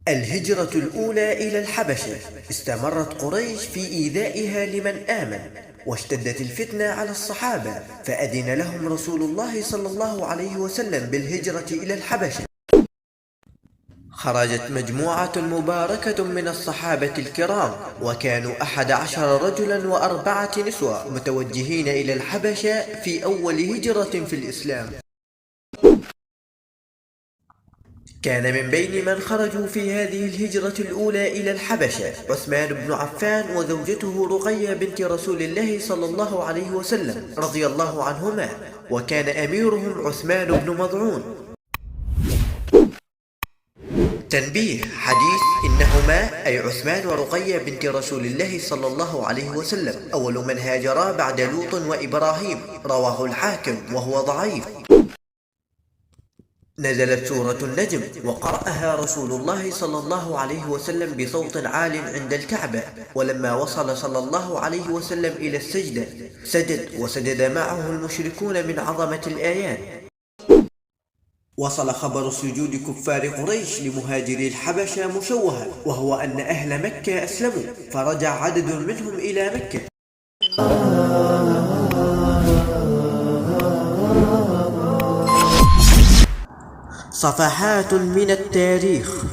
الهجرة الأولى إلى الحبشة. استمرت قريش في إيذائها لمن آمن، واشتدت الفتنة على الصحابة، فأذن لهم رسول الله صلى الله عليه وسلم بالهجرة إلى الحبشة. خرجت مجموعة مباركة من الصحابة الكرام، وكانوا 11 رجلا و4 نسوة متوجهين إلى الحبشة في أول هجرة في الإسلام. كان من بين من خرجوا في هذه الهجرة الأولى إلى الحبشة عثمان بن عفان وزوجته رقية بنت رسول الله صلى الله عليه وسلم رضي الله عنهما، وكان أميرهم عثمان بن مضعون. تنبيه: حديث إنهما أي عثمان ورقية بنت رسول الله صلى الله عليه وسلم أول من هاجرا بعد لوط وإبراهيم، رواه الحاكم وهو ضعيف. نزلت سورة النجم وقرأها رسول الله صلى الله عليه وسلم بصوت عال عند الكعبة، ولما وصل صلى الله عليه وسلم إلى السجدة سجد، وسجد معه المشركون من عظمة الآيات. وصل خبر سجود كفار قريش لمهاجري الحبشة مشوها، وهو أن أهل مكة أسلموا، فرجع عدد منهم إلى مكة. صفحات من التاريخ.